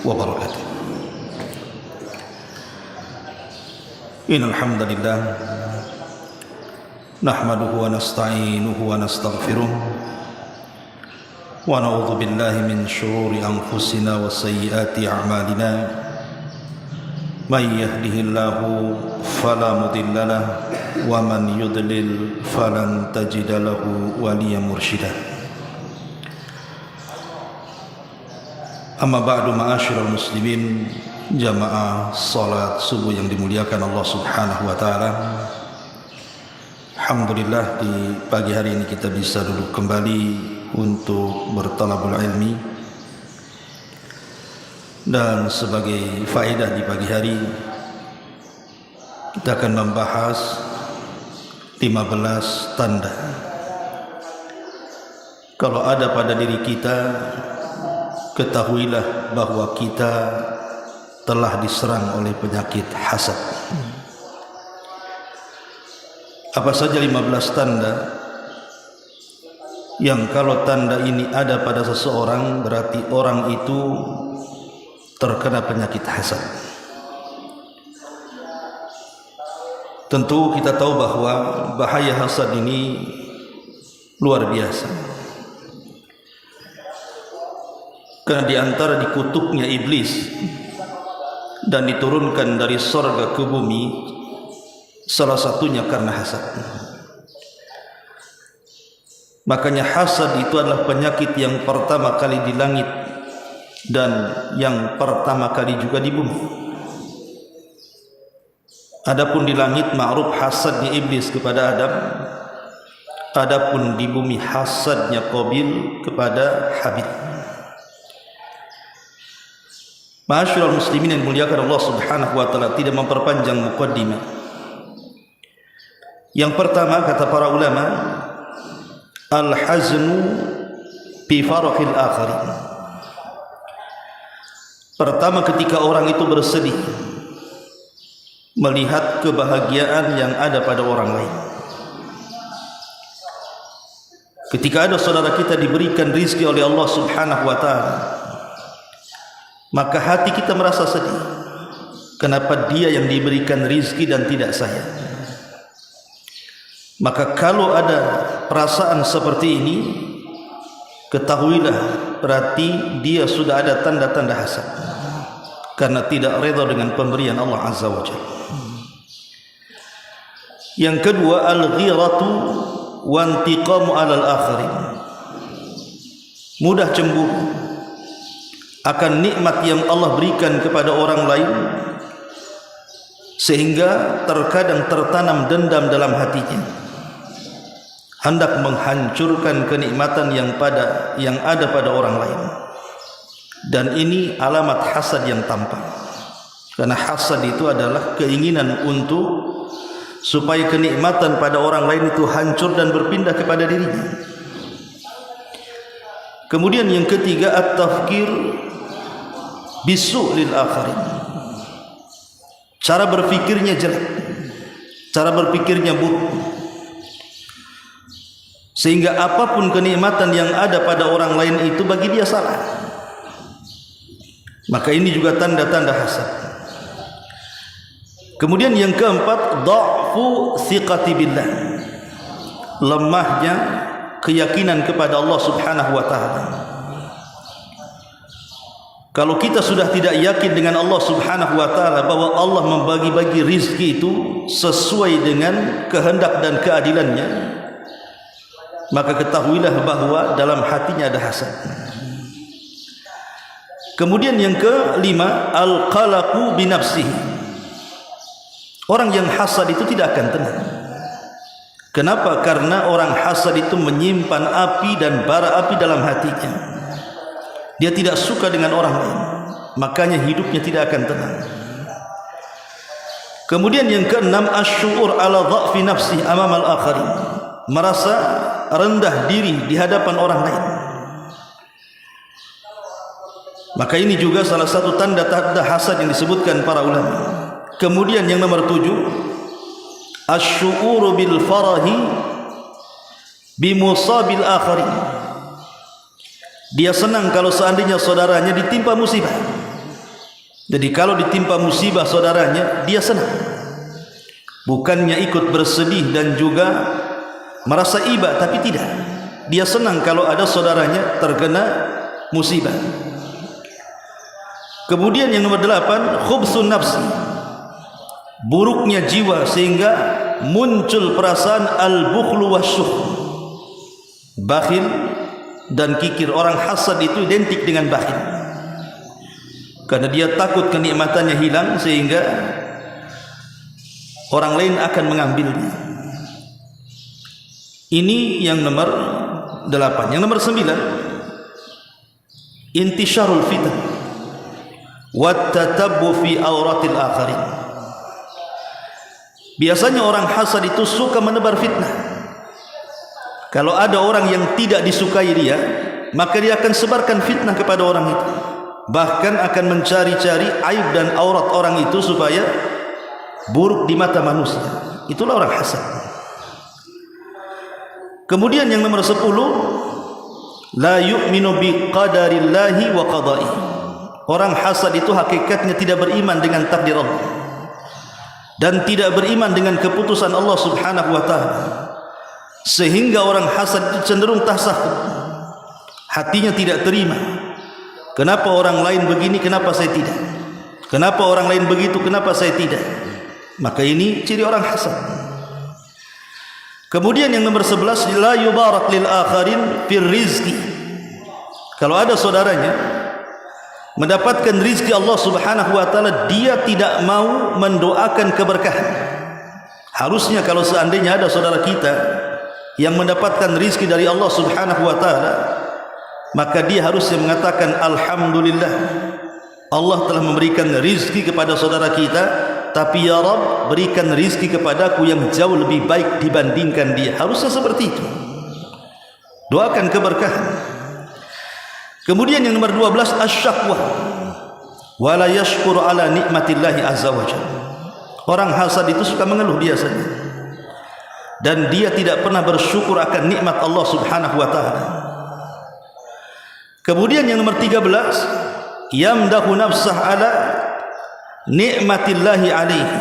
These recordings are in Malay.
wabarakatuh. Innal hamdalillah nahmaduhu wa nasta'inuhu wa nastaghfiruh wa na'udzu billahi min shururi anfusina wa sayyiati a'malina may yahdihillahu fala mudilla lahu wa man yudlil falan tajida lahu waliyyan mursyida. Amma ba'du, ma'asyiral muslimin, jamaah salat subuh yang dimuliakan Allah Subhanahu wa taala. Alhamdulillah, di pagi hari ini kita bisa duduk kembali untuk bertalabul ilmi. Dan sebagai faedah di pagi hari, kita akan membahas 15 tanda kalau ada pada diri kita, ketahuilah bahwa kita telah diserang oleh penyakit hasad. Apa saja 15 tanda yang kalau tanda ini ada pada seseorang berarti orang itu terkena penyakit hasad. Tentu kita tahu bahwa bahaya hasad ini luar biasa. Karena di antara dikutuknya iblis dan diturunkan dari surga ke bumi, salah satunya karena hasad. Makanya hasad itu adalah penyakit yang pertama kali di langit dan yang pertama kali juga di bumi. Adapun di langit ma'ruf hasadnya iblis kepada Adam, adapun di bumi hasadnya Qabil kepada Habil. Ma'asyiral muslimin yang dimuliakan Allah Subhanahu wa taala, tidak memperpanjang muqaddimah. Yang pertama kata para ulama, al-haznu fi farahil akharin. Pertama, ketika orang itu bersedih melihat kebahagiaan yang ada pada orang lain. Ketika ada saudara kita diberikan rizki oleh Allah Subhanahu wa taala, maka hati kita merasa sedih. Kenapa dia yang diberikan rizki dan tidak saya? Maka kalau ada perasaan seperti ini, ketahuilah berarti dia sudah ada tanda-tanda hasad, karena tidak redha dengan pemberian Allah Azza wa Jalla. Yang kedua, al-ghiratu wa intiqamu alal akharin. Mudah cemburu akan nikmat yang Allah berikan kepada orang lain, sehingga terkadang tertanam dendam dalam hatinya, hendak menghancurkan kenikmatan yang ada pada orang lain. Dan ini alamat hasad yang tampak, karena hasad itu adalah keinginan untuk supaya kenikmatan pada orang lain itu hancur dan berpindah kepada dirinya. Kemudian yang ketiga, at-tafkir bisu' lil akharin. Cara berpikirnya jelek, cara berpikirnya buruk, sehingga apapun kenikmatan yang ada pada orang lain itu bagi dia salah. Maka ini juga tanda-tanda hasad. Kemudian yang keempat, dha'fu thiqati billah. Lemahnya keyakinan kepada Allah Subhanahu wa taala. Kalau kita sudah tidak yakin dengan Allah Subhanahu wa taala bahwa Allah membagi-bagi rizki itu sesuai dengan kehendak dan keadilannya, maka ketahuilah bahwa dalam hatinya ada hasad. Kemudian yang kelima, al-qalaqu bi nafsihi. Orang yang hasad itu tidak akan tenang. Kenapa? Karena orang hasad itu menyimpan api dan bara api dalam hatinya. Dia tidak suka dengan orang lain, makanya hidupnya tidak akan tenang. Kemudian yang keenam, asy'ur ala dha'fi nafsi amam al-akharin. Merasa rendah diri di hadapan orang lain. Maka ini juga salah satu tanda-tanda hasad yang disebutkan para ulama. Kemudian yang nomor 7, asy'uru bil farahi bi musabil akharin. Dia senang kalau seandainya saudaranya ditimpa musibah. Jadi kalau ditimpa musibah saudaranya, dia senang. Bukannya ikut bersedih dan juga merasa iba, tapi tidak. Dia senang kalau ada saudaranya terkena musibah. Kemudian yang nomor 8, khubsun nafsi, buruknya jiwa sehingga muncul perasaan al-bukhlu wasyuh, bakhil dan kikir. Orang hasad itu identik dengan bakhil, karena dia takut kenikmatannya hilang sehingga orang lain akan mengambilnya. Ini yang nomor 8. Yang nomor 9, intisyarul fitan wa tatabbu fi auratil akharin. Biasanya orang hasad itu suka menebar fitnah. Kalau ada orang yang tidak disukai dia, maka dia akan sebarkan fitnah kepada orang itu. Bahkan akan mencari-cari aib dan aurat orang itu supaya buruk di mata manusia. Itulah orang hasad. Kemudian yang nomor 10, la yu'minu bi qadarillahi wa qada'ihi. Orang hasad itu hakikatnya tidak beriman dengan takdir Allah dan tidak beriman dengan keputusan Allah Subhanahu wa taala. Sehingga orang hasad itu cenderung tasakhut. Hatinya tidak terima. Kenapa orang lain begini, kenapa saya tidak? Kenapa orang lain begitu, kenapa saya tidak? Maka ini ciri orang hasad. Kemudian yang nomor 11, la yubarak lil akharin fir rizqi. Kalau ada saudaranya mendapatkan rizki Allah Subhanahu wa taala, dia tidak mau mendoakan keberkahan. Harusnya kalau seandainya ada saudara kita yang mendapatkan rizki dari Allah Subhanahu wa taala, maka dia harusnya mengatakan alhamdulillah, Allah telah memberikan rizki kepada saudara kita, tapi ya Rabb, berikan rizki kepadaku yang jauh lebih baik dibandingkan dia. Harusnya seperti itu. Doakan keberkahan. Kemudian yang nomor 12, asyakwa wa la yashkuru ala nikmatillahi azza wa jalla. Orang hasad itu suka mengeluh biasanya, dan dia tidak pernah bersyukur akan nikmat Allah Subhanahu wa taala. Kemudian yang nomor 13, yamdahu nafsah ala nikmatillahi alaihi,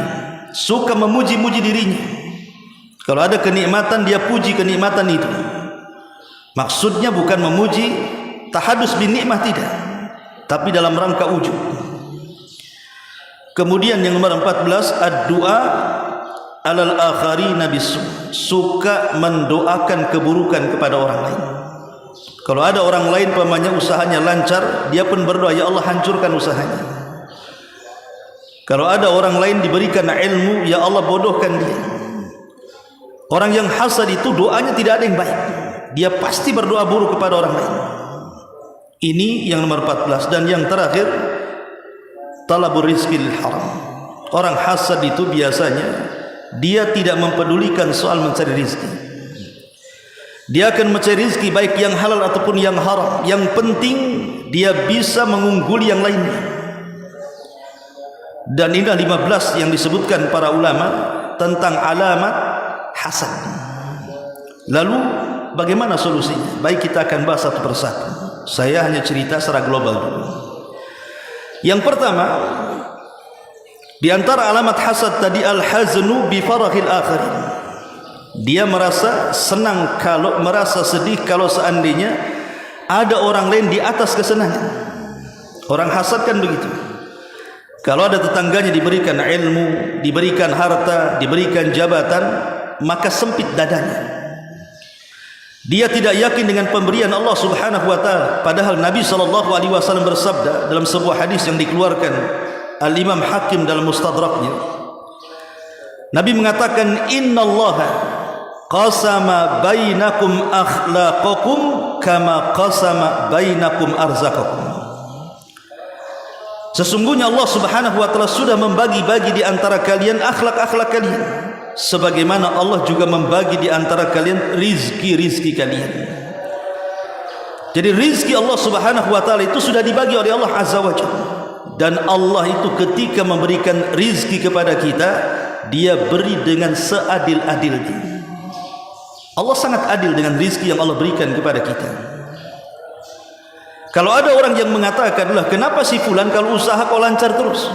suka memuji-muji dirinya. Kalau ada kenikmatan, dia puji kenikmatan itu. Maksudnya bukan memuji tahadus bin nikmah, tidak, tapi dalam rangka ujub. Kemudian yang nomor 14, ad-du'a alal akharina bisu, suka mendoakan keburukan kepada orang lain. Kalau ada orang lain pamannya usahanya lancar, dia pun berdoa, ya Allah hancurkan usahanya. Kalau ada orang lain diberikan ilmu, ya Allah bodohkan dia. Orang yang hasad itu doanya tidak ada yang baik, dia pasti berdoa buruk kepada orang lain. Ini yang nomor 14. Dan yang terakhir, talabur rizqi lil haram. Orang hasad itu biasanya dia tidak mempedulikan soal mencari rizki. Dia akan mencari rizki baik yang halal ataupun yang haram. Yang penting dia bisa mengungguli yang lainnya. Dan inilah 15 yang disebutkan para ulama tentang alamat hasad. Lalu bagaimana solusinya? Baik, kita akan bahas satu persatu. Saya hanya cerita secara global dulu. Yang pertama, di antara alamat hasad tadi, al-haznu bi farahil akharin. Dia merasa senang kalau merasa sedih kalau seandainya ada orang lain di atas kesenangan. Orang hasad kan begitu. Kalau ada tetangganya diberikan ilmu, diberikan harta, diberikan jabatan, maka sempit dadanya. Dia tidak yakin dengan pemberian Allah Subhanahu wa taala. Padahal Nabi SAW bersabda dalam sebuah hadis yang dikeluarkan Al-Imam Hakim dalam Mustadraknya. Nabi mengatakan, innallaha qasama bainakum akhlaqakum kama qasama bainakum arzaqakum. Sesungguhnya Allah Subhanahu wa taala sudah membagi-bagi di antara kalian akhlak-akhlak kalian, sebagaimana Allah juga membagi di antara kalian rizki-rizki kalian. Jadi rizki Allah Subhanahu wa taala itu sudah dibagi oleh Allah Azza wa Jalla. Dan Allah itu ketika memberikan rizki kepada kita, Dia beri dengan seadil-adilnya. Allah sangat adil dengan rizki yang Allah berikan kepada kita. Kalau ada orang yang mengatakan, lah kenapa si fulan kalau usaha kau lancar terus,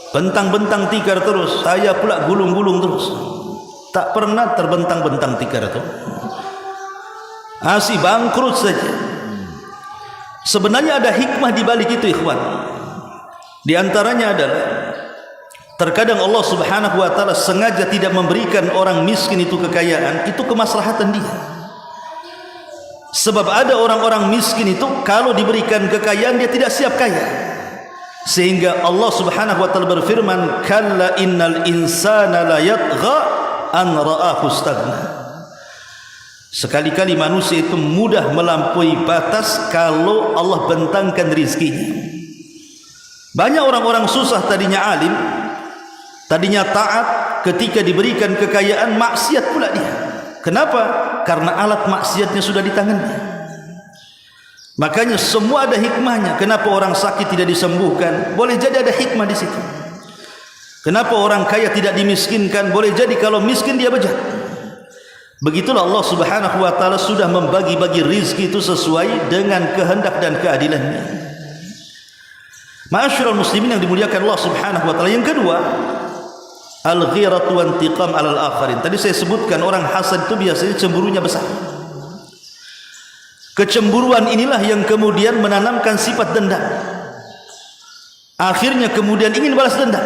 bentang-bentang tikar terus, saya pula gulung-gulung terus. Tak pernah terbentang-bentang tikar itu. Asih bangkrut saja. Sebenarnya ada hikmah di balik itu, ikhwan. Di antaranya adalah terkadang Allah Subhanahu wa taala sengaja tidak memberikan orang miskin itu kekayaan, itu kemaslahatan dia. Sebab ada orang-orang miskin itu kalau diberikan kekayaan dia tidak siap kaya. Sehingga Allah Subhanahu wa taala berfirman, "Kalla innal insana la yatgha an ra'ahu istaghna." Sekali-kali manusia itu mudah melampaui batas kalau Allah bentangkan rezekinya. Banyak orang-orang susah tadinya alim, tadinya taat, ketika diberikan kekayaan maksiat pula dia. Kenapa? Karena alat maksiatnya sudah di tangannya. Makanya semua ada hikmahnya. Kenapa orang sakit tidak disembuhkan? Boleh jadi ada hikmah di situ. Kenapa orang kaya tidak dimiskinkan? Boleh jadi kalau miskin dia bejat. Begitulah Allah Subhanahu wa taala sudah membagi-bagi rizki itu sesuai dengan kehendak dan keadilannya. Ma'asyiral muslimin yang dimuliakan Allah Subhanahu wa taala. Yang kedua, al-ghiratu wa intiqam 'alal akharin. Tadi saya sebutkan orang hasad itu biasanya cemburunya besar. Kecemburuan inilah yang kemudian menanamkan sifat dendam. Akhirnya kemudian ingin balas dendam.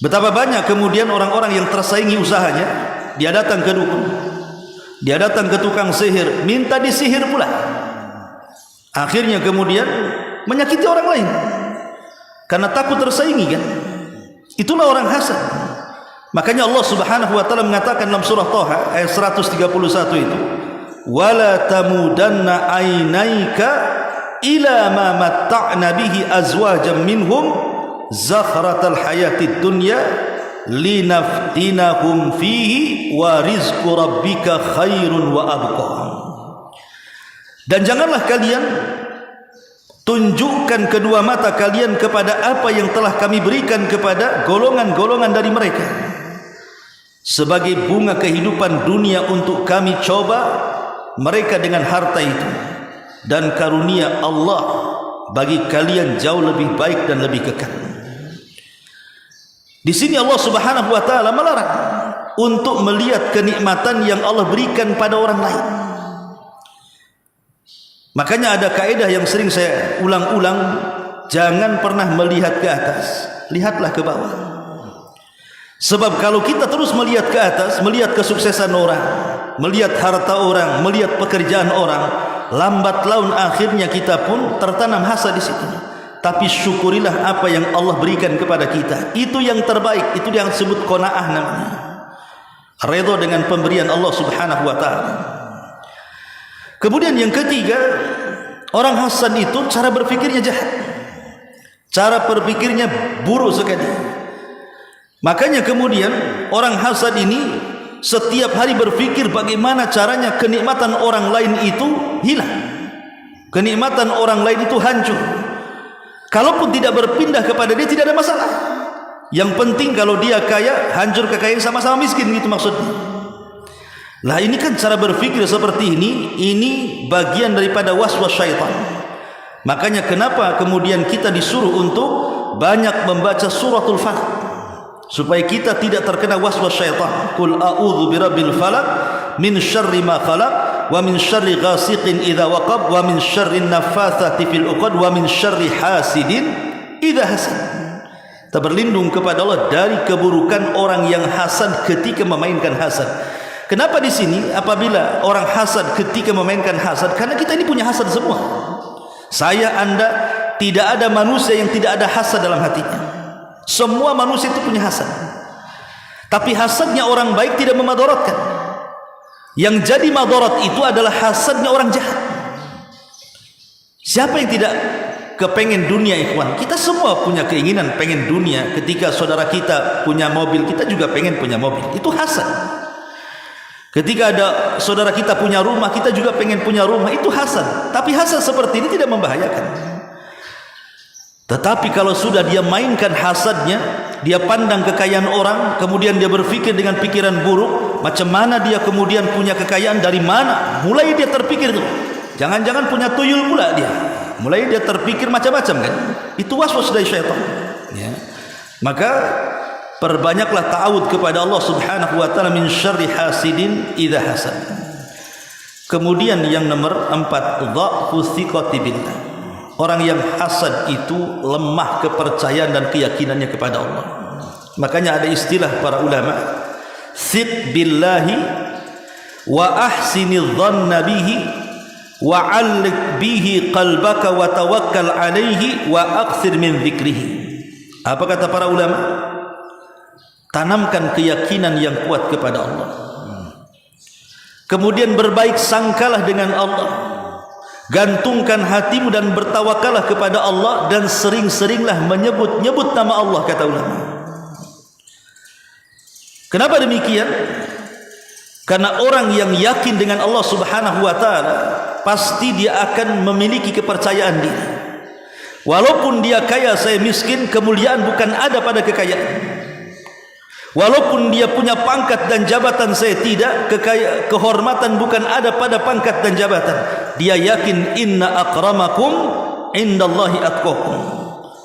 Betapa banyak kemudian orang-orang yang tersaingi usahanya, dia datang ke dukun, dia datang ke tukang sihir, minta disihir pula. Akhirnya kemudian menyakiti orang lain karena takut tersaingi kan. Itulah orang hasad. Makanya Allah Subhanahu wa taala mengatakan dalam surah Thaha ayat 131 itu, wala tamudanna ainaika ila ma matta'na bihi azwajan minhum zakhratal hayatid dunya linaftinahum fihi wa rizqu rabbika khairun wa abqa. Dan janganlah kalian tunjukkan kedua mata kalian kepada apa yang telah kami berikan kepada golongan-golongan dari mereka sebagai bunga kehidupan dunia untuk kami coba mereka dengan harta itu, dan karunia Allah bagi kalian jauh lebih baik dan lebih kekal. Di sini Allah Subhanahu wa taala melarang untuk melihat kenikmatan yang Allah berikan pada orang lain. Makanya ada kaidah yang sering saya ulang-ulang, jangan pernah melihat ke atas, lihatlah ke bawah. Sebab kalau kita terus melihat ke atas, melihat kesuksesan orang, melihat harta orang, melihat pekerjaan orang, lambat laun akhirnya kita pun tertanam hasad di situ. Tapi syukurilah apa yang Allah berikan kepada kita, itu yang terbaik, itu yang disebut qanaah namanya. Redha dengan pemberian Allah Subhanahu wa taala. Kemudian yang ketiga, orang hasad itu cara berpikirnya jahat, cara berpikirnya buruk sekali. Makanya kemudian orang hasad ini setiap hari berpikir bagaimana caranya kenikmatan orang lain itu hilang, kenikmatan orang lain itu hancur. Kalaupun tidak berpindah kepada dia tidak ada masalah. Yang penting kalau dia kaya, hancur kekayaan, sama-sama miskin, gitu maksudnya. Lah ini kan cara berpikir seperti ini bagian daripada waswas syaitan. Makanya kenapa kemudian kita disuruh untuk banyak membaca suratul falaq supaya kita tidak terkena waswas syaitan. Qul a'udzu birabbil falaq min syarri ma khalaq wa min syarri ghasiqin idza waqab wa min syarri naffatsati fil 'uqad wa min syarri hasidin idza hasad. Kita berlindung kepada Allah dari keburukan orang yang hasad ketika memainkan hasad. Kenapa di sini apabila orang hasad ketika memainkan hasad? Karena kita ini punya hasad semua. Saya, Anda, tidak ada manusia yang tidak ada hasad dalam hatinya. Semua manusia itu punya hasad. Tapi hasadnya orang baik tidak memadaratkan. Yang jadi madarat itu adalah hasadnya orang jahat. Siapa yang tidak kepengen dunia, ikhwan? Kita semua punya keinginan pengen dunia. Ketika saudara kita punya mobil, kita juga pengen punya mobil. Itu hasad. Ketika ada saudara kita punya rumah, kita juga pengen punya rumah. Itu hasad. Tapi hasad seperti ini tidak membahayakan. Tetapi kalau sudah dia mainkan hasadnya, dia pandang kekayaan orang, kemudian dia berpikir dengan pikiran buruk, macam mana dia kemudian punya kekayaan, dari mana? Mulai dia terpikir tuh, Jangan-jangan punya tuyul pula dia. Mulai dia terpikir macam-macam kan. Itu waswas dari syaitan. Ya. Maka perbanyaklah ta'awud kepada Allah Subhanahu wa taala min syarri hasidin idza hasad. Kemudian yang nomor 4, dha'fu thiqati billah. Orang yang hasad itu lemah kepercayaan dan keyakinannya kepada Allah. Makanya ada istilah para ulama, thiq billahi wa ahsinidh dhanna bihi wa 'alliq bihi qalbaka wa tawakkal 'alaihi wa akthir min dzikrihi. Apa kata para ulama? Tanamkan keyakinan yang kuat kepada Allah. Kemudian berbaik sangkalah dengan Allah. Gantungkan hatimu dan bertawakallah kepada Allah, dan sering-seringlah menyebut-nyebut nama Allah, kata ulama. Kenapa demikian? Karena orang yang yakin dengan Allah Subhanahu wa taala pasti dia akan memiliki kepercayaan diri. Walaupun dia kaya, saya miskin, kemuliaan bukan ada pada kekayaan. Walaupun dia punya pangkat dan jabatan, saya tidak, kehormatan bukan ada pada pangkat dan jabatan. Dia yakin inna akramakum indallahi atqakum,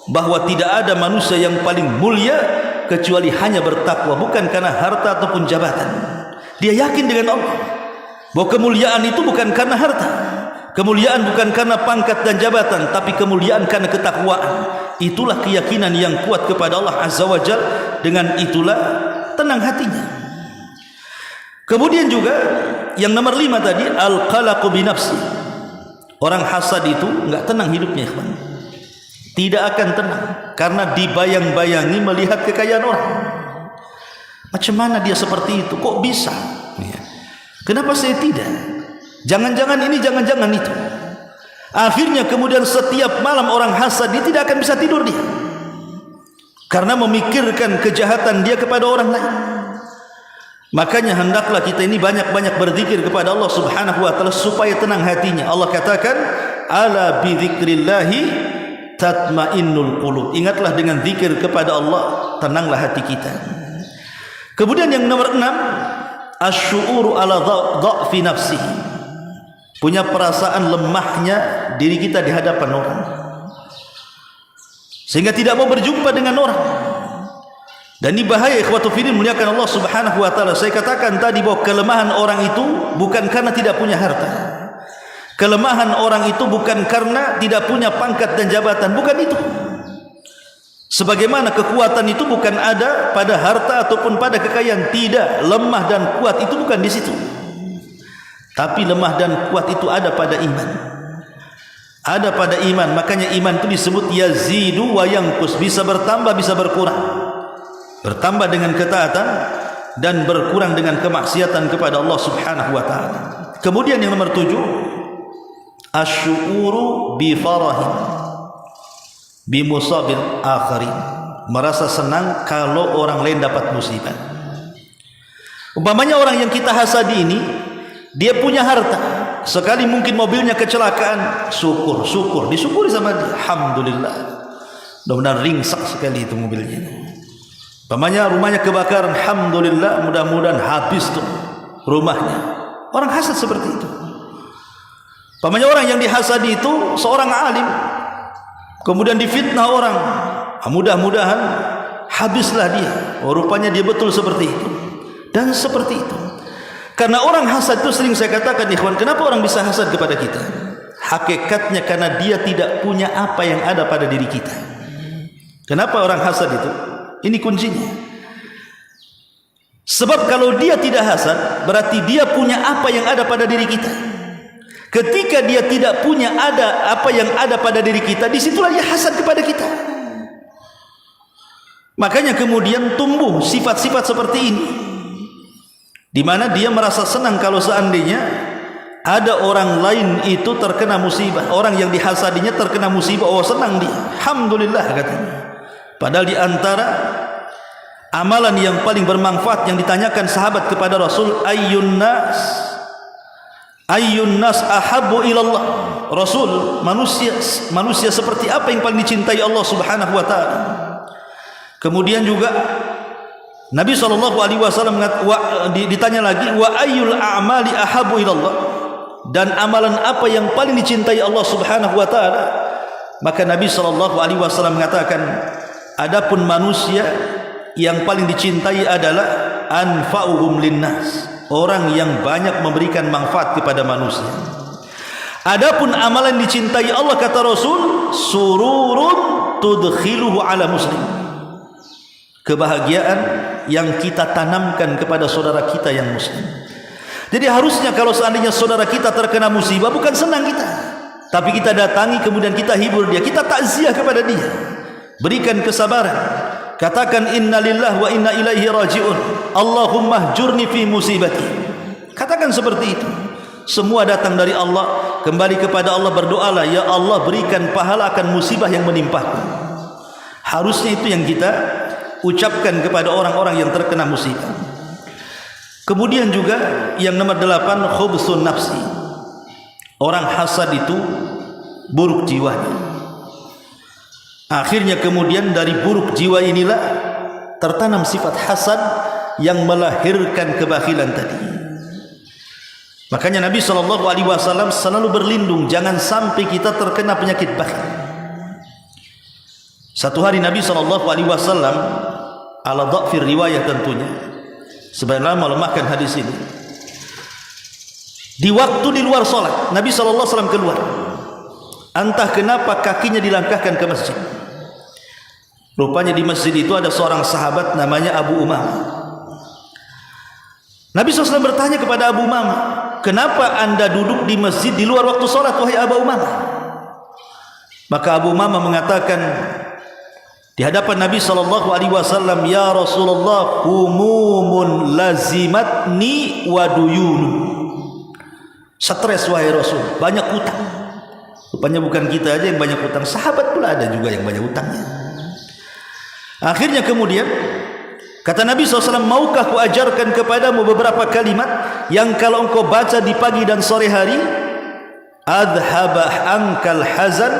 bahwa tidak ada manusia yang paling mulia kecuali hanya bertakwa, bukan karena harta ataupun jabatan. Dia yakin dengan Allah bahwa kemuliaan itu bukan karena harta, kemuliaan bukan karena pangkat dan jabatan, tapi kemuliaan karena ketakwaan. Itulah keyakinan yang kuat kepada Allah Azza wa Jalla. Dengan itulah tenang hatinya. Kemudian juga yang nomor 5 tadi, al-qalaqu bi nafsi. Orang hasad itu enggak tenang hidupnya, ikhwan. Tidak akan tenang karena dibayang-bayangi melihat kekayaan orang. Macam mana dia seperti itu? Kok bisa? Kenapa saya tidak? Jangan-jangan ini, jangan-jangan itu. Akhirnya kemudian setiap malam orang hasad, dia tidak akan bisa tidur dia, karena memikirkan kejahatan dia kepada orang lain. Makanya hendaklah kita ini banyak-banyak berzikir kepada Allah Subhanahu wa taala supaya tenang hatinya. Allah katakan, ala bi dzikrillahi tatmainnul qulub. Ingatlah dengan zikir kepada Allah, tenanglah hati kita. Kemudian yang nomor 6, asy'uru ala dha'fi nafsihi. Punya perasaan lemahnya diri kita di hadapan orang, sehingga tidak mau berjumpa dengan orang. Dan ini bahaya, ikhwatu fillah, muliakan Allah Subhanahu wa taala. Saya katakan tadi bahwa kelemahan orang itu bukan karena tidak punya harta. Kelemahan orang itu bukan karena tidak punya pangkat dan jabatan, bukan itu. Sebagaimana kekuatan itu bukan ada pada harta ataupun pada kekayaan, tidak. Lemah dan kuat itu bukan di situ. Tapi lemah dan kuat itu ada pada iman. Ada pada iman. Makanya iman itu disebut yazidu wa yanqus, bisa bertambah, bisa berkurang. Bertambah dengan ketaatan dan berkurang dengan kemaksiatan kepada Allah Subhanahu wa taala. Kemudian yang nomor 7, asy'uru bi farahin bi musabil akharin. Merasa senang kalau orang lain dapat musibah. Umpamanya orang yang kita hasadi ini, dia punya harta, sekali mungkin mobilnya kecelakaan, syukur, disyukuri sama dia, alhamdulillah, mudah-mudahan ringsek sekali itu mobilnya. Umpamanya rumahnya kebakaran, alhamdulillah, mudah-mudahan habis tuh rumahnya. Orang hasad seperti itu. Umpamanya orang yang dihasadi itu seorang alim, kemudian difitnah orang, mudah-mudahan habislah dia. Oh, rupanya dia betul seperti itu. Dan seperti itu. Karena orang hasad itu sering saya katakan, ikhwan, kenapa orang bisa hasad kepada kita? Hakikatnya karena dia tidak punya apa yang ada pada diri kita. Kenapa orang hasad itu? Ini kuncinya. Sebab kalau dia tidak hasad, berarti dia punya apa yang ada pada diri kita. Ketika dia tidak punya apa yang ada pada diri kita, disitulah dia hasad kepada kita. Makanya kemudian tumbuh sifat-sifat seperti ini, di mana dia merasa senang kalau seandainya ada orang lain itu terkena musibah, orang yang dihasadinya terkena musibah, oh senang dia, alhamdulillah katanya. Padahal di antara amalan yang paling bermanfaat yang ditanyakan sahabat kepada Rasul, ayyun nas ahabbu ilallah. Rasul, manusia seperti apa yang paling dicintai Allah Subhanahu wa taala? Kemudian juga Nabi SAW ditanya lagi, wa ayyul a'mali ahabu ilallah. dan amalan apa yang paling dicintai Allah Subhanahu wa taala? Maka Nabi sallallahu alaihi wasallam mengatakan, adapun manusia yang paling dicintai adalah anfa'uhum linnas, orang yang banyak memberikan manfaat kepada manusia. Adapun amalan dicintai Allah, kata Rasul, sururun tudkhiluhu ala muslim, kebahagiaan yang kita tanamkan kepada saudara kita yang muslim. Jadi harusnya kalau seandainya saudara kita terkena musibah, bukan senang kita, tapi kita datangi kemudian kita hibur dia, kita takziah kepada dia, berikan kesabaran, katakan innalillahi wa inna ilaihi rajiun, Allahumma hjurni fi musibati. Katakan seperti itu. Semua datang dari Allah, kembali kepada Allah, berdoalah, ya Allah berikan pahala akan musibah yang menimpaku. Harusnya itu yang kita ucapkan kepada orang-orang yang terkena musibah. Kemudian juga yang nomor 8, khubsun nafsi. Orang hasad itu buruk jiwanya. Akhirnya kemudian dari buruk jiwa inilah tertanam sifat hasad yang melahirkan kebakhilan tadi. Makanya Nabi SAW selalu berlindung jangan sampai kita terkena penyakit bakhil. Satu hari Nabi SAW ala dha'fir riwayah tentunya, sebenarnya melemahkan hadis ini, di waktu di luar solat Nabi SAW keluar. Entah kenapa kakinya dilangkahkan ke masjid. Rupanya di masjid itu ada seorang sahabat namanya Abu Umamah. Nabi SAW bertanya kepada Abu Umamah, kenapa anda duduk di masjid di luar waktu solat wahai Abu Umamah? Maka Abu Umamah mengatakan di hadapan Nabi SAW, ya Rasulullah, humumun lazimatni wa duyunu. Stres wahai Rasul, banyak utang. Rupanya bukan kita aja yang banyak utang, sahabat pula ada juga yang banyak utangnya. Akhirnya kemudian kata Nabi SAW, maukah ku ajarkan kepadamu beberapa kalimat yang kalau engkau baca di pagi dan sore hari, adhaba ankal hazan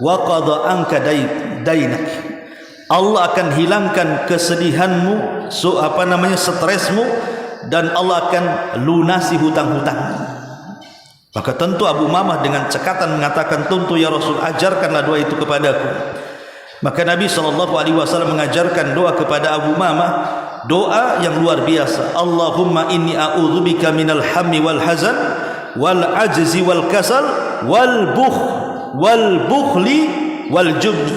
wa qada anka dainak, Allah akan hilangkan kesedihanmu, stresmu, dan Allah akan lunasi hutang-hutangmu. Maka tentu Abu Umamah dengan cekatan mengatakan, tentu ya Rasul, ajarkanlah doa itu kepadaku. Maka Nabi SAW mengajarkan doa kepada Abu Umamah, doa yang luar biasa. Allahumma inni a'udzubika minal hammi wal hazan wal ajzi wal kasal wal bukhli wal jubni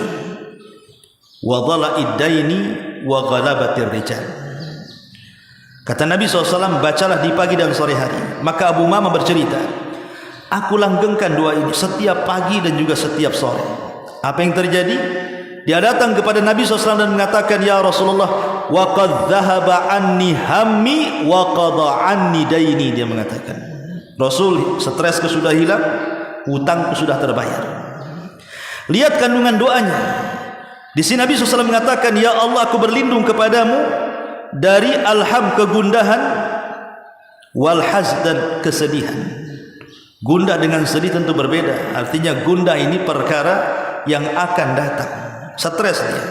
wa dhala'id daini wa ghalabatir rijal. Kata Nabi SAW, bacalah di pagi dan sore hari. Maka Abu Umamah bercerita, aku langgengkan doa ini setiap pagi dan juga setiap sore. Apa yang terjadi? Dia datang kepada Nabi SAW dan mengatakan, ya Rasulullah, wa qad dhahaba anni hammi wa qada anni daini. Dia mengatakan, Rasul, stresku sudah hilang, hutangku sudah terbayar. Lihat kandungan doanya. Di sini Nabi SAW mengatakan, ya Allah, aku berlindung kepadamu dari alham, kegundahan, wal hazdan, kesedihan. Gundah dengan sedih tentu berbeda. Artinya gundah ini perkara yang akan datang. Stres dia,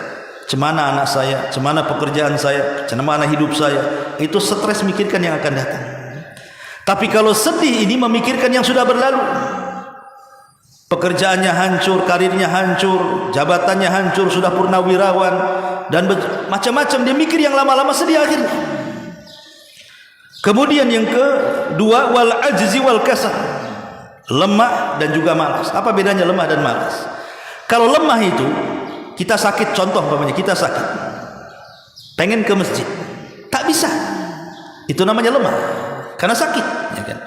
cemana anak saya, cemana pekerjaan saya, cemana hidup saya. Itu stres mikirkan yang akan datang. Tapi kalau sedih ini memikirkan yang sudah berlalu. Pekerjaannya hancur, karirnya hancur, jabatannya hancur, sudah purnawirawan, dan macam-macam. Dia mikir yang lama-lama, sedih akhirnya. Kemudian yang kedua, wal ajzi wal kasal, lemah dan juga malas. Apa bedanya lemah dan malas? Kalau lemah itu, kita sakit, contoh umpamanya kita sakit, pengen ke masjid, tak bisa, itu namanya lemah karena sakit, ya kan?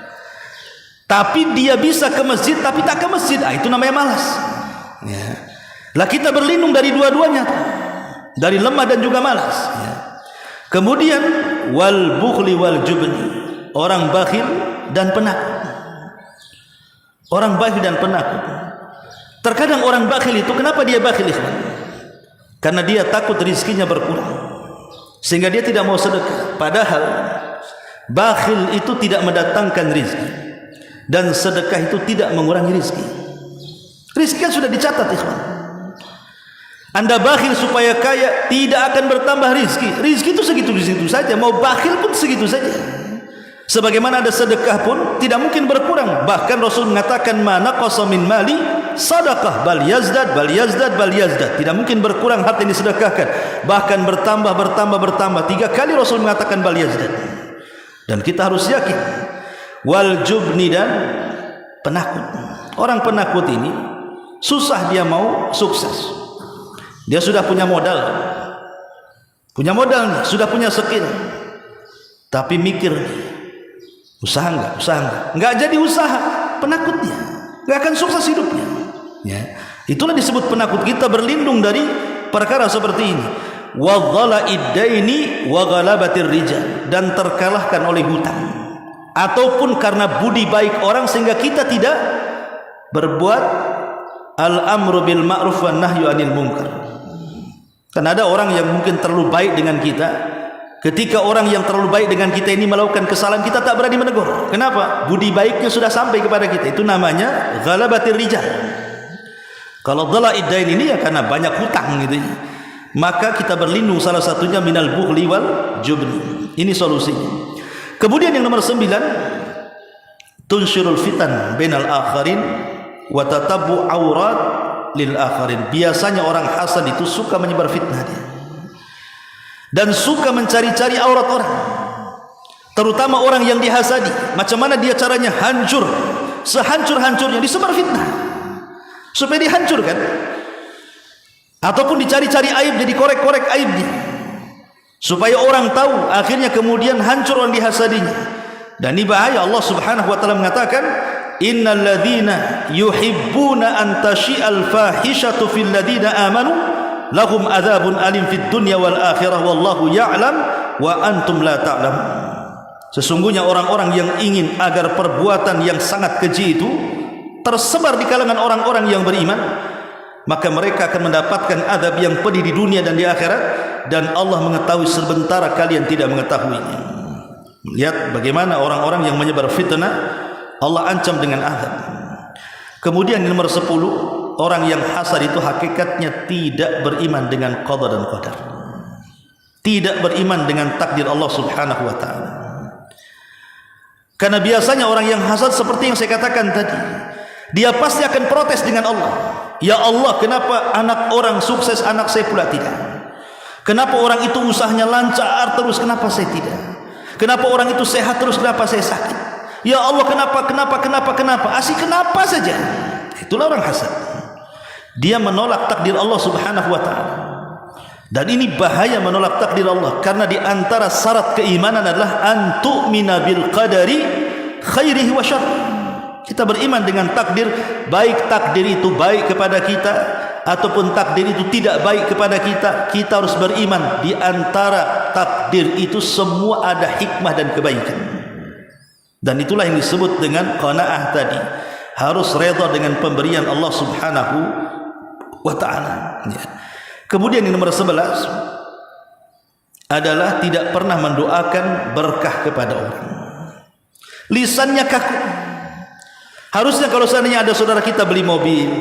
Tapi dia bisa ke masjid tapi tak ke masjid, itu namanya malas, ya. Lah kita berlindung dari dua-duanya, dari lemah dan juga malas, ya. Kemudian wal bukhli wal jubni, orang bakhil dan penakut. Orang bakhil dan penakut. Terkadang orang bakhil itu, kenapa dia bakhil? Karena dia takut rizkinya berkurang, sehingga dia tidak mau sedekah. Padahal bakhil itu tidak mendatangkan rizki, dan sedekah itu tidak mengurangi rizki. Rizki kan sudah dicatat, ikhwan. Anda bakhil supaya kaya, tidak akan bertambah rizki. Rizki itu segitu-segitu saja. Mau bakhil pun segitu saja. Sebagaimana ada sedekah pun tidak mungkin berkurang. Bahkan Rasul mengatakan mana naqasa min mali sadaqah bal yazdad bal yazdad bal yazdad. Tidak mungkin berkurang harta yang disedekahkan, bahkan bertambah. 3 kali Rasul mengatakan bal yazdad. Dan kita harus yakin wal jubni, dan penakut. Orang penakut ini susah dia mau sukses. Dia sudah punya modal, sudah punya skill, tapi mikir usaha enggak jadi usaha, penakutnya enggak akan sukses hidupnya, ya. Itulah disebut penakut. Kita berlindung dari perkara seperti ini. Wa dhala'id daini wa ghalabatir rijal, dan terkalahkan oleh hutang, ataupun karena budi baik orang sehingga kita tidak berbuat al-amru bil ma'ruf wan nahyu 'anil munkar. Karena ada orang yang mungkin terlalu baik dengan kita. Ketika orang yang terlalu baik dengan kita ini melakukan kesalahan, kita tak berani menegur. Kenapa? Budi baiknya sudah sampai kepada kita. Itu namanya ghalabatir rijal. Kalau dhala'id dain ini ya karena banyak hutang gitu. Maka kita berlindung salah satunya minal bukhli wal jubni. Ini solusinya. Kemudian yang nomor 9, tunsyirul fitan bainal akharin wa tatabbu aurat lil akharin. Biasanya orang hasad itu suka menyebar fitnah dia, dan suka mencari-cari aurat orang, terutama orang yang dihasadi. Macam mana dia caranya hancur, sehancur-hancurnya disebar fitnah supaya dihancurkan, ataupun dicari-cari aib, jadi korek-korek aibnya supaya orang tahu, akhirnya kemudian hancur orang dihasadinya. Dan ini bahaya. Allah Subhanahu wa taala mengatakan, innal ladzina yuhibbuna an tashi'al fahishatu fil ladzina amanu lahum adzabun alim fid dunya wal akhirah wallahu ya'lam wa antum la ta'lamun. Sesungguhnya orang-orang yang ingin agar perbuatan yang sangat keji itu tersebar di kalangan orang-orang yang beriman, maka mereka akan mendapatkan azab yang pedih di dunia dan di akhirat, dan Allah mengetahui sementara kalian tidak mengetahuinya. Lihat bagaimana orang-orang yang menyebar fitnah Allah ancam dengan azab. Kemudian nomor 10, orang yang hasad itu hakikatnya tidak beriman dengan qada dan qadar, tidak beriman dengan takdir Allah Subhanahu wa taala. Karena biasanya orang yang hasad seperti yang saya katakan tadi, dia pasti akan protes dengan Allah. Ya Allah, kenapa anak orang sukses, anak saya pula tidak? Kenapa orang itu usahanya lancar terus, kenapa saya tidak? Kenapa orang itu sehat terus, kenapa saya sakit? Ya Allah, kenapa? Asyik kenapa saja. Itulah orang hasad. Dia menolak takdir Allah Subhanahu wa taala. Dan ini bahaya menolak takdir Allah, karena di antara syarat keimanan adalah antu'mina bil qadari khairihi wa syarrihi. Kita beriman dengan takdir, baik takdir itu baik kepada kita ataupun takdir itu tidak baik kepada kita. Kita harus beriman di antara takdir itu semua ada hikmah dan kebaikan. Dan itulah yang disebut dengan qanaah tadi. Harus redha dengan pemberian Allah Subhanahu wa taala. Kemudian yang nomor 11 adalah tidak pernah mendoakan berkah kepada orang. Lisannya kaku. Harusnya kalau seandainya ada saudara kita beli mobil,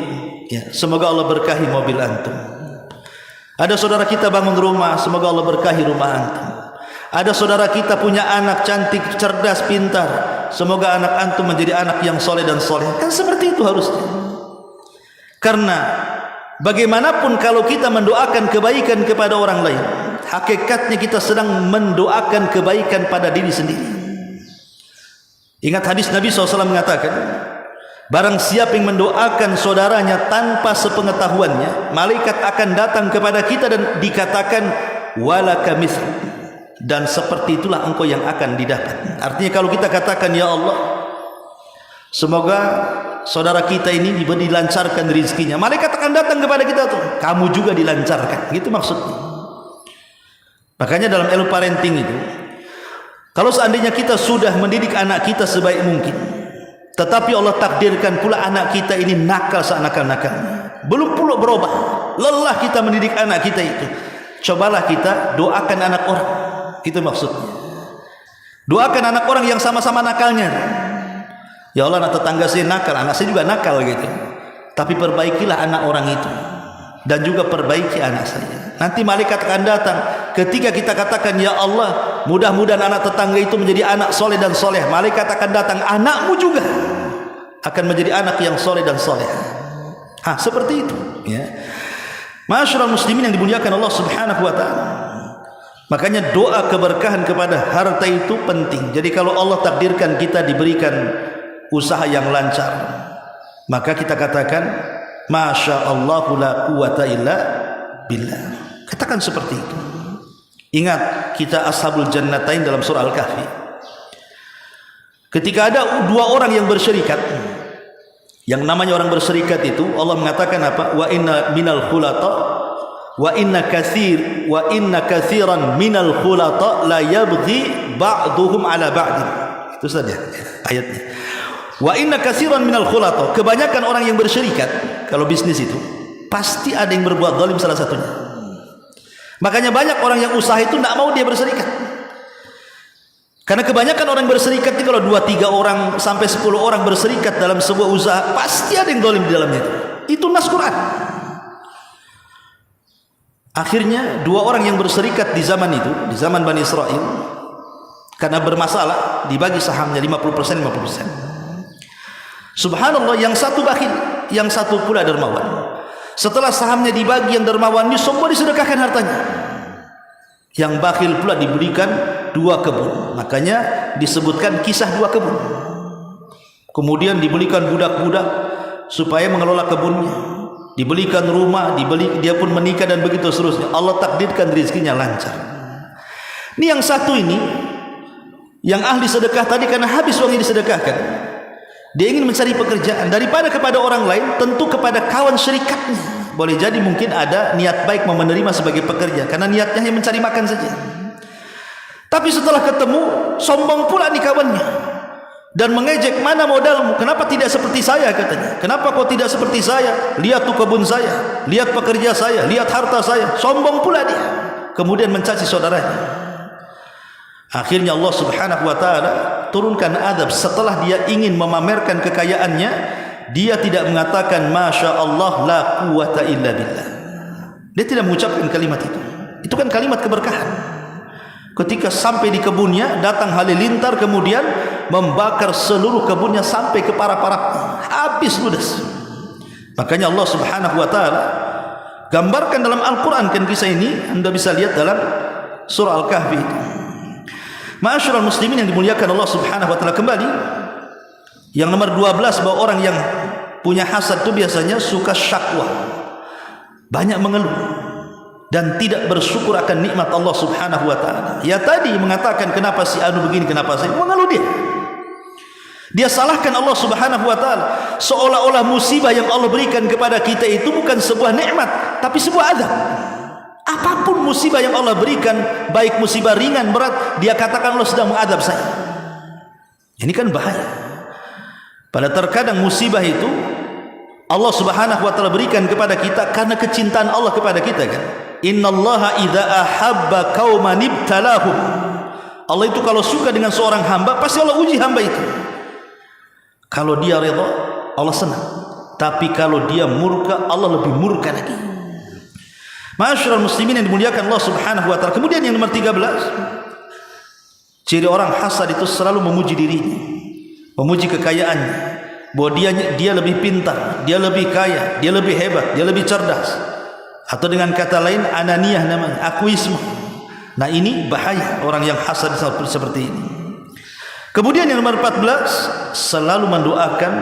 ya, semoga Allah berkahi mobil antum. Ada saudara kita bangun rumah, semoga Allah berkahi rumah antum. Ada saudara kita punya anak cantik, cerdas, pintar, semoga anak antum menjadi anak yang soleh dan soleh. Kan seperti itu harusnya. Karena bagaimanapun kalau kita mendoakan kebaikan kepada orang lain, hakikatnya kita sedang mendoakan kebaikan pada diri sendiri. Ingat hadis Nabi SAW mengatakan, barang siapa yang mendoakan saudaranya tanpa sepengetahuannya, malaikat akan datang kepada kita dan dikatakan walaka misl, dan seperti itulah engkau yang akan didapat. Artinya kalau kita katakan ya Allah, semoga saudara kita ini dilancarkan rezekinya, malaikat akan datang kepada kita tuh, kamu juga dilancarkan. Gitu maksudnya. Makanya dalam ilmu parenting itu, kalau seandainya kita sudah mendidik anak kita sebaik mungkin, tetapi Allah takdirkan pula anak kita ini nakal senakal-nakalnya, belum pula berubah, lelah kita mendidik anak kita itu, cobalah kita doakan anak orang. Itu maksudnya. Doakan anak orang yang sama-sama nakalnya. Ya Allah, anak tetangga saya nakal, anak saya juga nakal gitu. Tapi perbaikilah anak orang itu, dan juga perbaiki anak saya. Nanti malaikat akan datang ketika kita katakan ya Allah, mudah-mudahan anak tetangga itu menjadi anak soleh dan soleh. Malaikat akan datang, anakmu juga akan menjadi anak yang soleh dan soleh. Seperti itu, ya. Ma'asyiral muslimin yang dimuliakan Allah Subhanahu wa taala. Makanya doa keberkahan kepada harta itu penting. Jadi kalau Allah takdirkan kita diberikan usaha yang lancar, maka kita katakan Masya Allah la quwata illa billah. Katakan seperti itu. Ingat kita ashabul jannatain dalam surah Al-Kahfi. Ketika ada dua orang yang berserikat, yang namanya orang berserikat itu Allah mengatakan apa? Wa inna minal khulata wa inna katsiran minal khulata la yabghi ba'duhum ala ba'din. Itu saja ayatnya. Wa inna katsiran minal khulata, kebanyakan orang yang berserikat kalau bisnis itu pasti ada yang berbuat zalim salah satunya. Makanya banyak orang yang usaha itu tidak mau dia berserikat. Karena kebanyakan orang berserikat itu kalau 2-3 orang sampai 10 orang berserikat dalam sebuah usaha, pasti ada yang zalim di dalamnya. Itu nas Quran. Akhirnya 2 orang yang berserikat di zaman itu, di zaman Bani Israel, karena bermasalah dibagi sahamnya 50%. Subhanallah, yang satu bakhil, yang satu pula dermawan. Setelah sahamnya dibagi, yang dermawan ini semua disedekahkan hartanya. Yang bakhil pula diberikan 2 kebun. Makanya disebutkan kisah 2 kebun. Kemudian dibelikan budak-budak supaya mengelola kebunnya. Dibelikan rumah, dia pun menikah dan begitu seterusnya. Allah takdirkan rezekinya lancar. Ini yang satu ini, yang ahli sedekah tadi karena habis uang yang disedekahkan, dia ingin mencari pekerjaan daripada kepada orang lain, tentu kepada kawan syirikatnya. Boleh jadi mungkin ada niat baik mau menerima sebagai pekerja karena niatnya hanya mencari makan saja. Tapi setelah ketemu, sombong pula nih kawannya dan mengejek, mana modalmu? Kenapa tidak seperti saya, katanya. Kenapa kau tidak seperti saya? Lihat tuh kebun saya, lihat pekerja saya, lihat harta saya. Sombong pula dia. Kemudian mencaci saudaranya. Akhirnya Allah Subhanahu wa taala turunkan adab. Setelah dia ingin memamerkan kekayaannya, dia tidak mengatakan Masya Allah la quwata illa billah. Dia tidak mengucapkan kalimat itu. Itu kan kalimat keberkahan. Ketika sampai di kebunnya, datang halilintar kemudian membakar seluruh kebunnya sampai ke para-para, habis ludes. Makanya Allah Subhanahu wa taala gambarkan dalam Al-Qur'an kan kisah ini, Anda bisa lihat dalam surah Al-Kahfi. Ma'asyiral muslimin yang dimuliakan Allah Subhanahu wa taala, kembali yang nomor 12, bahwa orang yang punya hasad itu biasanya suka syakwa, banyak mengeluh dan tidak bersyukur akan nikmat Allah Subhanahu wa taala. Ya tadi mengatakan kenapa si anu begini, kenapa saya, mengeluh dia. Dia salahkan Allah Subhanahu wa taala, seolah-olah musibah yang Allah berikan kepada kita itu bukan sebuah nikmat tapi sebuah azab. Apapun musibah yang Allah berikan, baik musibah ringan berat, dia katakan Allah sedang mengadab saya. Ini kan bahaya. Pada terkadang musibah itu Allah Subhanahu wa taala berikan kepada kita karena kecintaan Allah kepada kita kan. Innallaha idza ahabba qauman ibtalahum. Allah itu kalau suka dengan seorang hamba, pasti Allah uji hamba itu. Kalau dia redha, Allah senang. Tapi kalau dia murka, Allah lebih murka lagi. Ma'asyiral muslimin yang dimuliakan Allah Subhanahu wa taala. Kemudian yang nomor 13, ciri orang hasad itu selalu memuji dirinya, memuji kekayaannya, bahwa dia lebih pintar, dia lebih kaya, dia lebih hebat, dia lebih cerdas. Atau dengan kata lain ananiyah namanya, akuisme. Nah ini bahaya orang yang hasad seperti ini. Kemudian yang nomor 14, selalu mendoakan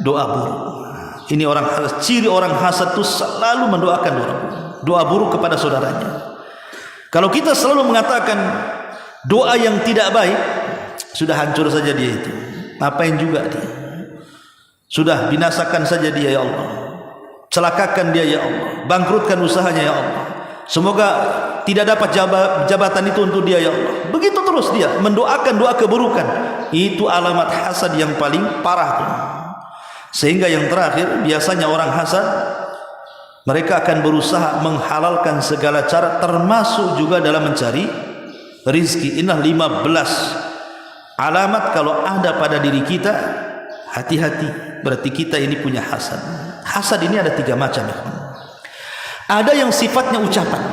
doa buruk. Ini orang hasad, ciri orang hasad itu selalu mendoakan doa buruk kepada saudaranya. Kalau kita selalu mengatakan doa yang tidak baik, sudah hancur saja dia itu. Ngapain juga dia? Sudah binasakan saja dia, ya Allah. Celakakan dia, ya Allah. Bangkrutkan usahanya, ya Allah. Semoga tidak dapat jabatan itu untuk dia, ya Allah. Begitu terus dia mendoakan doa keburukan. Itu alamat hasad yang paling parah tuh. Sehingga yang terakhir, biasanya orang hasad, mereka akan berusaha menghalalkan segala cara, termasuk juga dalam mencari rizki. Ini 15 alamat kalau ada pada diri kita. Hati-hati, berarti kita ini punya hasad. Hasad ini ada 3 macam. Ada yang sifatnya ucapan,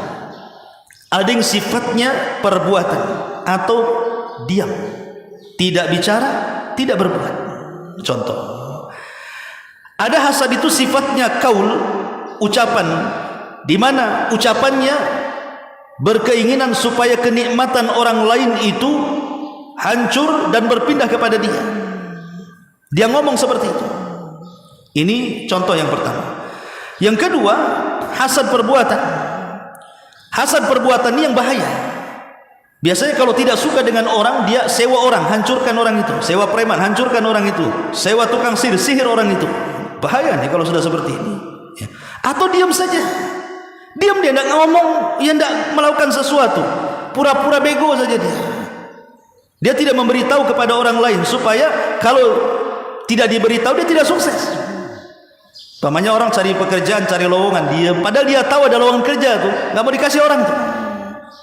ada yang sifatnya perbuatan, atau diam, tidak bicara, tidak berbuat. Contoh, ada hasad itu sifatnya kaul, ucapan, di mana ucapannya berkeinginan supaya kenikmatan orang lain itu hancur dan berpindah kepada dia. Dia ngomong seperti itu. Ini contoh yang pertama. Yang kedua, hasad perbuatan. Hasad perbuatan ini yang bahaya. Biasanya kalau tidak suka dengan orang, dia sewa orang, hancurkan orang itu. Sewa preman, hancurkan orang itu. Sewa tukang sihir orang itu. Bahaya nih kalau sudah seperti ini. Atau diam saja. Diam, dia tidak ngomong, dia tidak melakukan sesuatu. Pura-pura bego saja dia. Dia tidak memberitahu kepada orang lain supaya kalau tidak diberitahu dia tidak sukses. Pamannya orang cari pekerjaan, cari lowongan, dia padahal dia tahu ada lowongan kerja tuh, nggak mau dikasih orang tuh.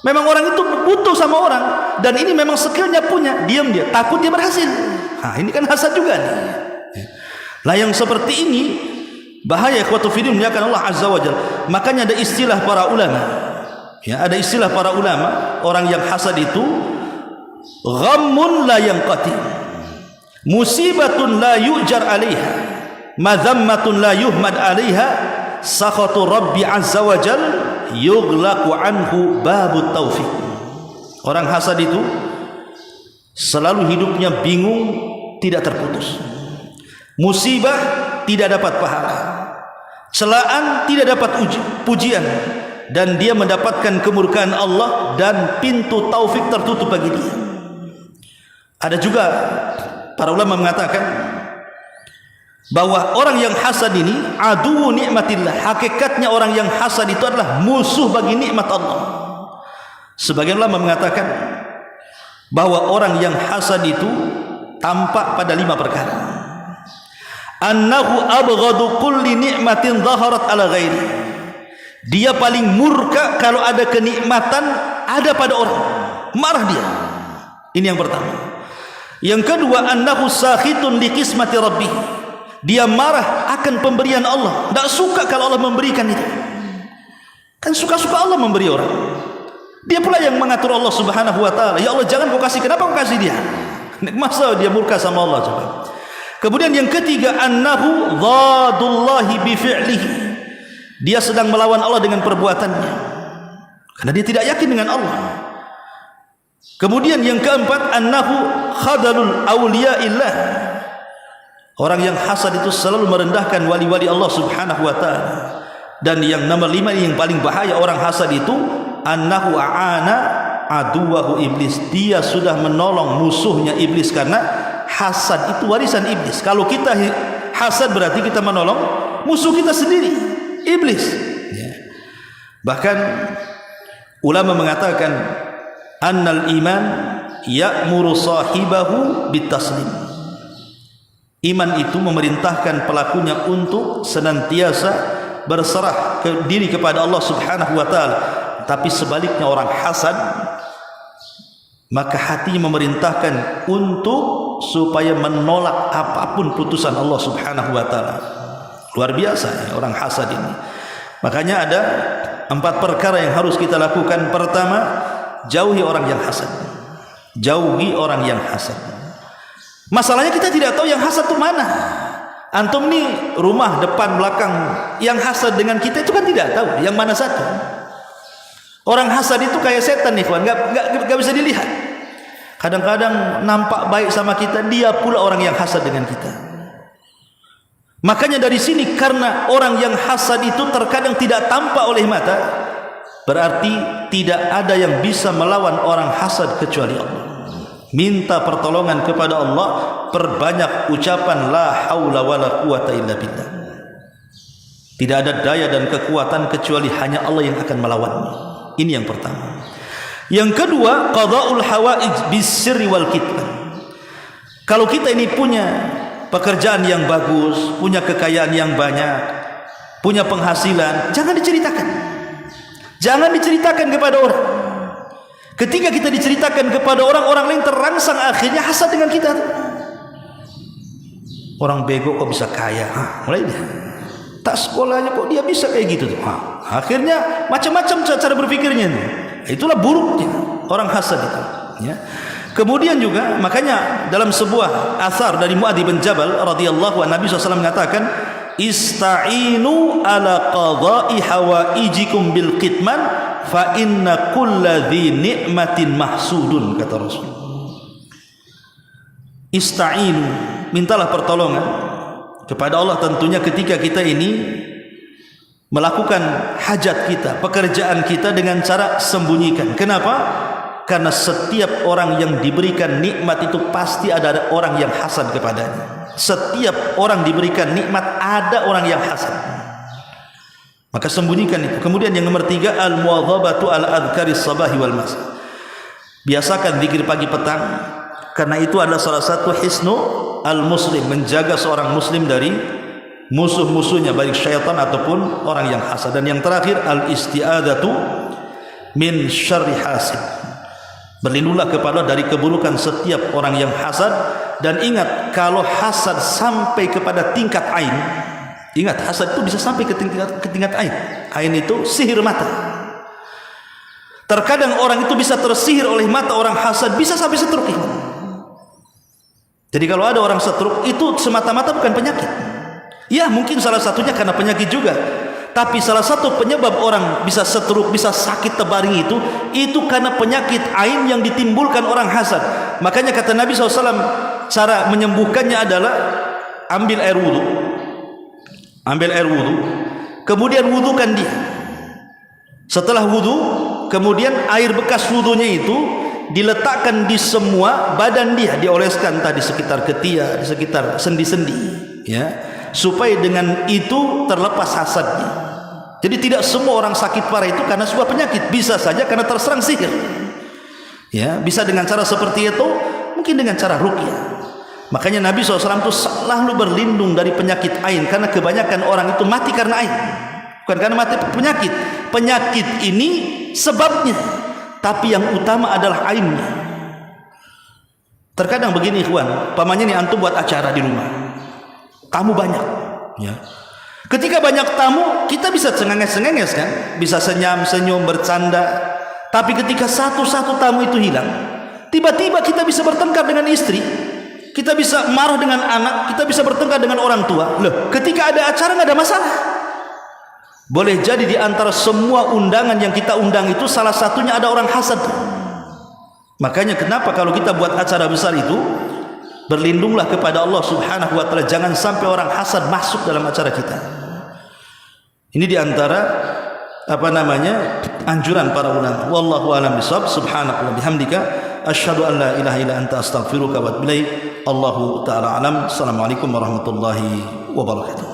Memang orang itu butuh sama orang, dan ini memang skillnya punya, diam dia, takut dia berhasil. Nah, ini kan hasad juga nih. Nah, yang seperti ini bahaya, ikhwatu fiddin, muliakan Allah azza wajalla. Makanya ada istilah para ulama. Ya, ada istilah para ulama, orang yang hasad itu ghammun la yanqati, musibatun la yujar 'alaiha, madhammatun la yuhmad 'alaiha, sakhatu rabbi azza wajalla yughlaqu anhu babut taufiq. Orang hasad itu selalu hidupnya bingung, tidak terputus. Musibah tidak dapat pahala, celaan tidak dapat pujian, dan dia mendapatkan kemurkaan Allah dan pintu taufik tertutup bagi dia. Ada juga para ulama mengatakan bahwa orang yang hasad ini adu nikmatillah. Hakikatnya orang yang hasad itu adalah musuh bagi nikmat Allah. Sebagian ulama mengatakan bahwa orang yang hasad itu tampak pada 5 perkara. Annahu abghadu kulli nikmatin dhaharat ala ghairi. Dia paling murka kalau ada kenikmatan ada pada orang, marah dia. Ini yang pertama. Yang kedua, annahu sakhitun li qismati rabbih. Dia marah akan pemberian Allah, tidak suka kalau Allah memberikan itu. Kan suka-suka Allah memberi orang. Dia pula yang mengatur Allah subhanahu wa ta'ala. Ya Allah, jangan kau kasih, kenapa kau kasih dia? Masa dia murka sama Allah coba. Kemudian yang ketiga, annahu dhadullahi bifi'lihi. Dia sedang melawan Allah dengan perbuatannya, karena dia tidak yakin dengan Allah. Kemudian yang keempat, annahu khadalul awliya'illah. Orang yang hasad itu selalu merendahkan wali-wali Allah subhanahu wa ta'ala. Dan yang nomor 5 yang paling bahaya orang hasad itu, annahu a'ana aduwahu iblis. Dia sudah menolong musuhnya iblis, karena hasad itu warisan iblis. Kalau kita hasad berarti kita menolong musuh kita sendiri, iblis. Bahkan ulama mengatakan annal iman ya'muru sahibahu bitaslim. Iman itu memerintahkan pelakunya untuk senantiasa berserah diri kepada Allah subhanahu wa ta'ala. Tapi sebaliknya orang hasad, maka hatinya memerintahkan untuk supaya menolak apapun putusan Allah subhanahu wa ta'ala. Luar biasa ya, orang hasad ini. Makanya ada 4 perkara yang harus kita lakukan. Pertama, jauhi orang yang hasad. Jauhi orang yang hasad. Masalahnya kita tidak tahu yang hasad itu mana. Antum nih rumah depan belakang yang hasad dengan kita itu kan tidak tahu yang mana satu. Orang hasad itu kayak setan nih kawan, nggak bisa dilihat. Kadang-kadang nampak baik sama kita, dia pula orang yang hasad dengan kita. Makanya dari sini, karena orang yang hasad itu terkadang tidak tampak oleh mata, berarti tidak ada yang bisa melawan orang hasad kecuali Allah. Minta pertolongan kepada Allah, perbanyak ucapan la haula wala quwata illa billah. Tidak ada daya dan kekuatan kecuali hanya Allah yang akan melawannya. Ini yang pertama. Yang kedua, qada'ul hawaij bisirri wal kitman. Kalau kita ini punya pekerjaan yang bagus, punya kekayaan yang banyak, punya penghasilan, jangan diceritakan. Jangan diceritakan kepada orang. Ketika kita diceritakan kepada orang lain terangsang, akhirnya hasad dengan kita. Orang bego kok bisa kaya? Mulai dia. Tak sekolahnya kok dia bisa kayak gitu tuh. Akhirnya macam-macam cara berpikirnya. Itulah buruknya orang hasad itu. Ya. Kemudian juga makanya dalam sebuah asar dari Muadz bin Jabal radhiyallahu anhu, Nabi SAW mengatakan, ista'inu ala qadha'i hawaijikum bil kitman fa inna kulla dhi ni'matin mahsudun, kata Rasul. Ista'inu, mintalah pertolongan kepada Allah tentunya ketika kita ini melakukan hajat kita, pekerjaan kita dengan cara sembunyikan. Kenapa? Karena setiap orang yang diberikan nikmat itu pasti ada orang yang hasad kepadanya. Setiap orang diberikan nikmat ada orang yang hasad. Maka sembunyikan itu. Kemudian yang nomor 3, al-muwadhabatu al-adhkaris sabahi wal masa. Biasakan zikir pagi petang, karena itu adalah salah satu hisnu al-muslim, menjaga seorang muslim dari musuh-musuhnya baik syaitan ataupun orang yang hasad. Dan yang terakhir, al-isti'adzatu min syarri hasid. Berlindunglah kepada Allah dari keburukan setiap orang yang hasad. Dan ingat, kalau hasad sampai kepada tingkat ain, ingat hasad itu bisa sampai ke tingkat ain. Ain itu sihir mata. Terkadang orang itu bisa tersihir oleh mata orang hasad, bisa sampai stroke. Jadi kalau ada orang stroke itu semata-mata bukan penyakit. Ya mungkin salah satunya karena penyakit juga, tapi salah satu penyebab orang bisa stroke, bisa sakit tebaring itu karena penyakit ain yang ditimbulkan orang hasad. Makanya kata Nabi SAW, cara menyembuhkannya adalah ambil air wudu, kemudian wudukan dia. Setelah wudu, kemudian air bekas wudunya itu diletakkan di semua badan dia, dioleskan tadi sekitar ketiak, di sekitar sendi-sendi, ya, supaya dengan itu terlepas hasadnya. Jadi tidak semua orang sakit parah itu karena sebuah penyakit, bisa saja karena terserang sihir. Ya, bisa dengan cara seperti itu, mungkin dengan cara ruqyah. Makanya Nabi SAW itu selalu berlindung dari penyakit ain, karena kebanyakan orang itu mati karena ain, bukan karena mati penyakit. Penyakit ini sebabnya, tapi yang utama adalah ainnya. Terkadang begini ikhwan, pamannya nih antum buat acara di rumah, tamu banyak, ya. Ketika banyak tamu, kita bisa cengenges-cengenges kan, bisa senyum-senyum, bercanda. Tapi ketika satu-satu tamu itu hilang, tiba-tiba kita bisa bertengkar dengan istri, kita bisa marah dengan anak, kita bisa bertengkar dengan orang tua. Loh, ketika ada acara nggak ada masalah. Boleh jadi di antara semua undangan yang kita undang itu salah satunya ada orang hasad. Makanya kenapa kalau kita buat acara besar itu, berlindunglah kepada Allah Subhanahu wa taala, jangan sampai orang hasad masuk dalam acara kita. Ini di antara anjuran para ulama. Wallahu a'lam bishawab. Subhanallah bihamdika asyhadu an la ilaha illa anta astaghfiruka wa atubu ilaik. Allahu taala alam. Assalamualaikum warahmatullahi wabarakatuh.